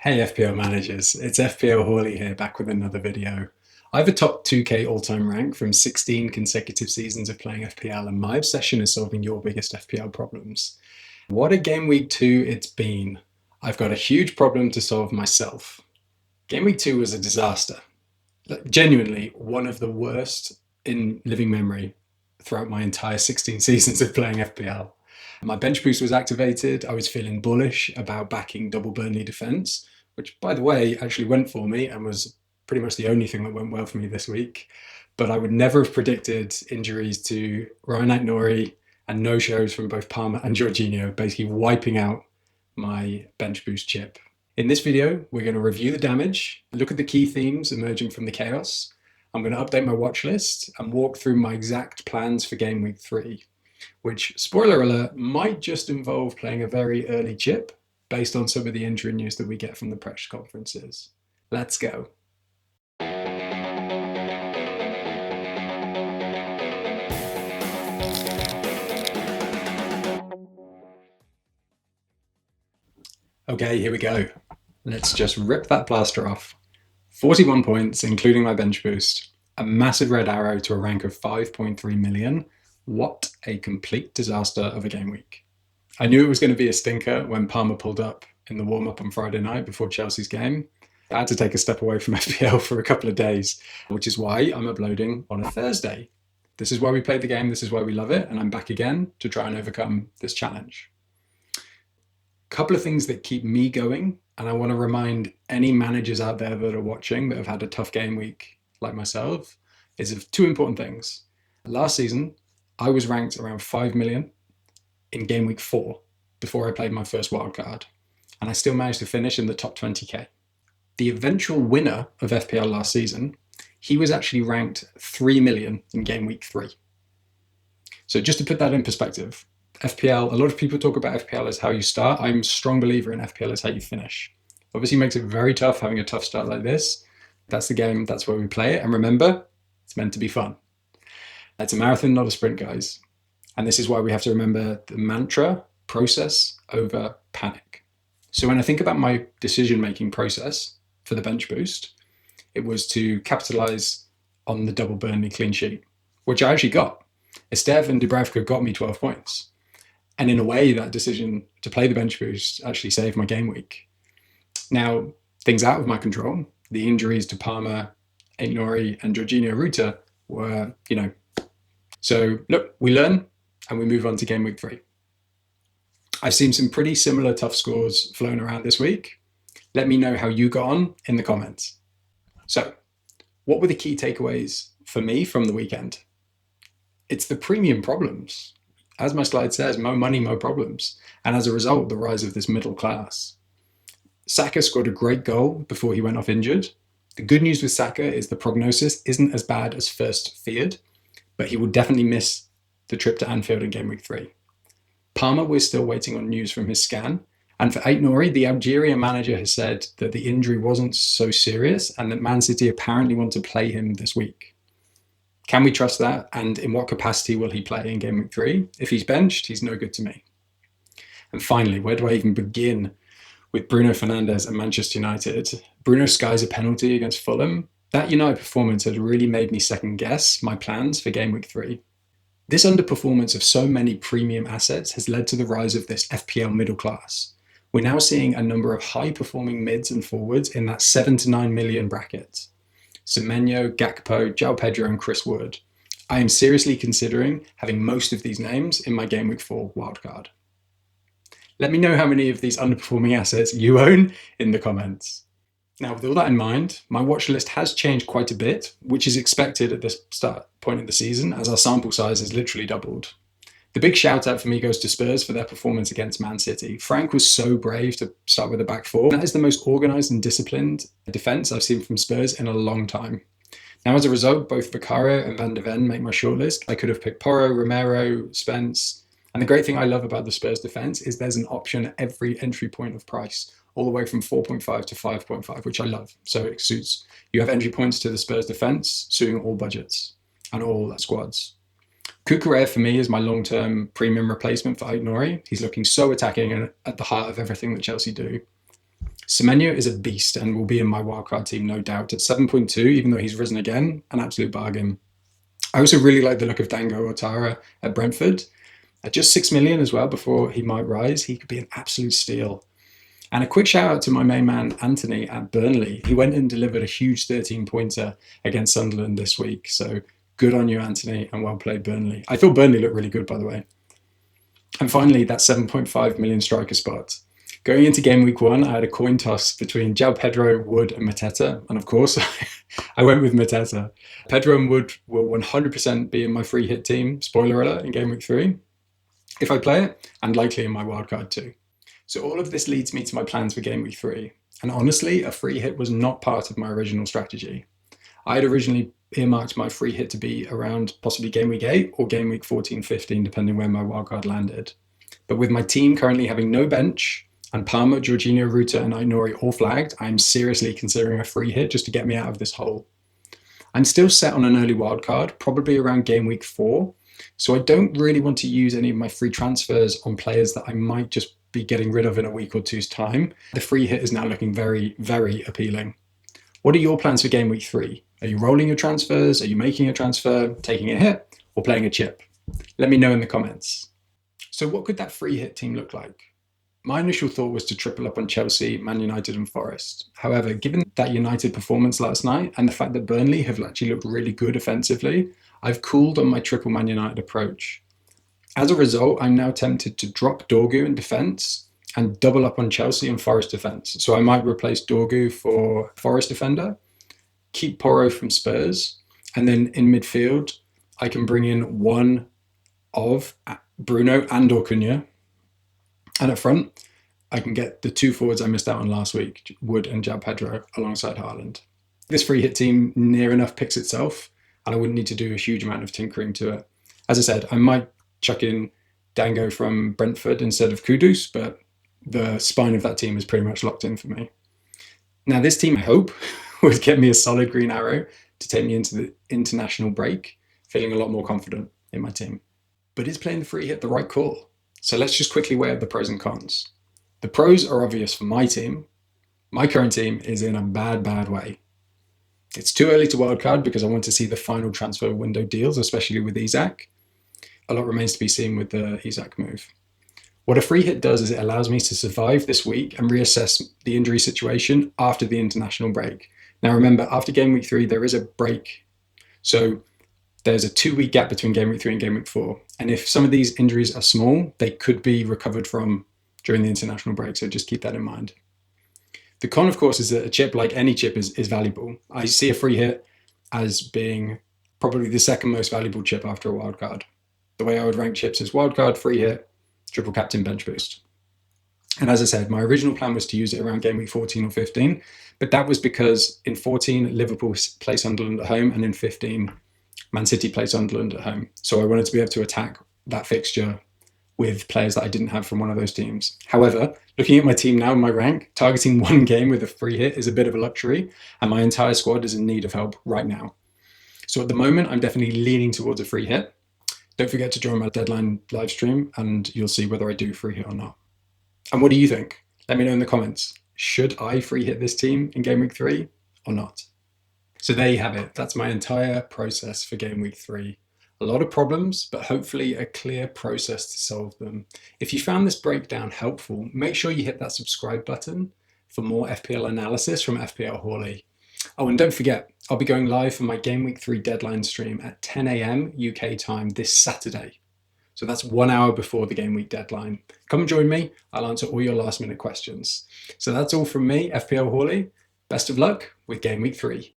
Hey FPL managers, it's FPL Hawley here back with another video. I have a top 2k all-time rank from 16 consecutive seasons of playing FPL, and my obsession is solving your biggest FPL problems. What a game week 2 it's been. I've got a huge problem to solve myself. Game week 2 was a disaster. Genuinely one of the worst in living memory throughout my entire 16 seasons of playing FPL. My bench boost was activated. I was feeling bullish about backing double Burnley defence, which, by the way, actually went for me and was pretty much the only thing that went well for me this week. But I would never have predicted injuries to Ryan Ait-Nouri and no-shows from both Palmer and Jorginho, basically wiping out my bench boost chip. In this video, we're going to review the damage, look at the key themes emerging from the chaos. I'm going to update my watch list and walk through my exact plans for game week 3. Which, spoiler alert, might just involve playing a very early chip based on some of the injury news that we get from the press conferences. Let's go. Okay, here we go. Let's just rip that plaster off. 41 points, including my bench boost. A massive red arrow to a rank of 5.3 million. What a complete disaster of a game week. I knew it was going to be a stinker when Palmer pulled up in the warm-up on Friday night before Chelsea's game. I had to take a step away from FPL for a couple of days, which is why I'm uploading on a Thursday. This is why we played the game, this is why we love it, and I'm back again to try and overcome this challenge. A couple of things that keep me going, and I want to remind any managers out there that are watching that have had a tough game week like myself, is of two important things. Last season, I was ranked around 5 million in game week 4 before I played my first wildcard, and I still managed to finish in the top 20k. The eventual winner of FPL last season, he was actually ranked 3 million in game week 3. So just to put that in perspective, FPL, a lot of people talk about FPL as how you start. I'm a strong believer in FPL as how you finish. Obviously makes it very tough having a tough start like this. That's the game, that's where we play it. And remember, it's meant to be fun. It's a marathon, not a sprint, guys. And this is why we have to remember the mantra, process over panic. So when I think about my decision-making process for the bench boost, it was to capitalize on the double Burnley clean sheet, which I actually got. Estev and Dubravka got me 12 points. And in a way, that decision to play the bench boost actually saved my game week. Now, things out of my control, the injuries to Palmer, Ait-Nouri and Jorginho Ruta were, So look, we learn and we move on to game week 3. I've seen some pretty similar tough scores flown around this week. Let me know how you got on in the comments. So what were the key takeaways for me from the weekend? It's the premium problems. As my slide says, more money, more problems. And as a result, the rise of this middle class. Saka scored a great goal before he went off injured. The good news with Saka is the prognosis isn't as bad as first feared, but he will definitely miss the trip to Anfield in game week 3. Palmer, we're still waiting on news from his scan. And for Ait-Nouri, the Algerian manager has said that the injury wasn't so serious and that Man City apparently want to play him this week. Can we trust that? And in what capacity will he play in game week 3? If he's benched, he's no good to me. And finally, where do I even begin with Bruno Fernandes and Manchester United? Bruno skies a penalty against Fulham. That United performance had really made me second guess my plans for game week 3. This underperformance of so many premium assets has led to the rise of this FPL middle class. We're now seeing a number of high-performing mids and forwards in that 7 to 9 million bracket. Semenyo, Gakpo, Joao Pedro and Chris Wood. I am seriously considering having most of these names in my game week 4 wildcard. Let me know how many of these underperforming assets you own in the comments. Now, with all that in mind, my watch list has changed quite a bit, which is expected at this start point of the season, as our sample size has literally doubled. The big shout out for me goes to Spurs for their performance against Man City. Frank was so brave to start with a back four. That is the most organised and disciplined defence I've seen from Spurs in a long time. Now, as a result, both Vicario and Van de Ven make my shortlist. I could have picked Porro, Romero, Spence. And the great thing I love about the Spurs defence is there's an option at every entry point of price, all the way from 4.5 to 5.5, which I love. So it suits. You have entry points to the Spurs defence, suiting all budgets and all squads. Cucurella for me is my long-term premium replacement for Ait-Nouri. He's looking so attacking and at the heart of everything that Chelsea do. Semenyo is a beast and will be in my wildcard team, no doubt, at 7.2, even though he's risen again, an absolute bargain. I also really like the look of Dango Ouattara at Brentford. At just 6 million as well before he might rise, he could be an absolute steal. And a quick shout out to my main man, Anthony, at Burnley. He went and delivered a huge 13-pointer against Sunderland this week. So good on you, Anthony, and well played, Burnley. I thought Burnley looked really good, by the way. And finally, that 7.5 million striker spot. Going into game week 1, I had a coin toss between Joao Pedro, Wood, and Mateta. And of course, I went with Mateta. Pedro and Wood will 100% be in my free hit team, spoiler alert, in game week 3, if I play it, and likely in my wildcard too. So all of this leads me to my plans for game week 3. And honestly, a free hit was not part of my original strategy. I had originally earmarked my free hit to be around possibly game week 8 or game week 14, 15, depending where my wildcard landed. But with my team currently having no bench, and Palmer, Jorginho, Ruta, and Ait-Nouri all flagged, I'm seriously considering a free hit just to get me out of this hole. I'm still set on an early wildcard, probably around game week 4, so I don't really want to use any of my free transfers on players that I might just be getting rid of in a week or two's time. The free hit is now looking very, very appealing. What are your plans for game week 3? Are you rolling your transfers? Are you making a transfer, taking a hit, or playing a chip? Let me know in the comments. So what could that free hit team look like? My initial thought was to triple up on Chelsea, Man United and Forest. However, given that United performance last night and the fact that Burnley have actually looked really good offensively, I've cooled on my triple Man United approach. As a result, I'm now tempted to drop Dorgu in defence and double up on Chelsea and Forest defence. So I might replace Dorgu for Forest defender, keep Porro from Spurs, and then in midfield, I can bring in one of Bruno and or Cunha. And up front, I can get the 2 forwards I missed out on last week, Wood and Joao Pedro, alongside Haaland. This free hit team near enough picks itself, and I wouldn't need to do a huge amount of tinkering to it. As I said, I might chuck in Dango from Brentford instead of Kudus, but the spine of that team is pretty much locked in for me. Now, this team, I hope, would get me a solid green arrow to take me into the international break, feeling a lot more confident in my team. But is playing the free hit the right call? So let's just quickly weigh up the pros and cons. The pros are obvious for my team. My current team is in a bad way. It's too early to wildcard because I want to see the final transfer window deals, especially with Isak. A lot remains to be seen with the Isak move. What a free hit does is it allows me to survive this week and reassess the injury situation after the international break. Now remember, after game week 3, there is a break. So there's a 2-week gap between game week 3 and game week 4. And if some of these injuries are small, they could be recovered from during the international break. So just keep that in mind. The con, of course, is that a chip, like any chip, is valuable. I see a free hit as being probably the second most valuable chip after a wildcard. The way I would rank chips is wildcard, free hit, triple captain, bench boost. And as I said, my original plan was to use it around game week 14 or 15, but that was because in 14, Liverpool play Sunderland at home, and in 15, Man City play Sunderland at home. So I wanted to be able to attack that fixture with players that I didn't have from one of those teams. However, looking at my team now in my rank, targeting one game with a free hit is a bit of a luxury, and my entire squad is in need of help right now. So at the moment, I'm definitely leaning towards a free hit. Don't forget to join my deadline live stream and you'll see whether I do free hit or not. And what do you think? Let me know in the comments. Should I free hit this team in game week 3 or not? So there you have it. That's my entire process for game week 3. A lot of problems, but hopefully a clear process to solve them. If you found this breakdown helpful, make sure you hit that subscribe button for more FPL analysis from FPL Hawley. Oh, and don't forget, I'll be going live for my game week 3 deadline stream at 10 a.m. UK time this Saturday. So that's 1 hour before the game week deadline. Come and join me. I'll answer all your last minute questions. So that's all from me, FPL Hawley. Best of luck with game week 3.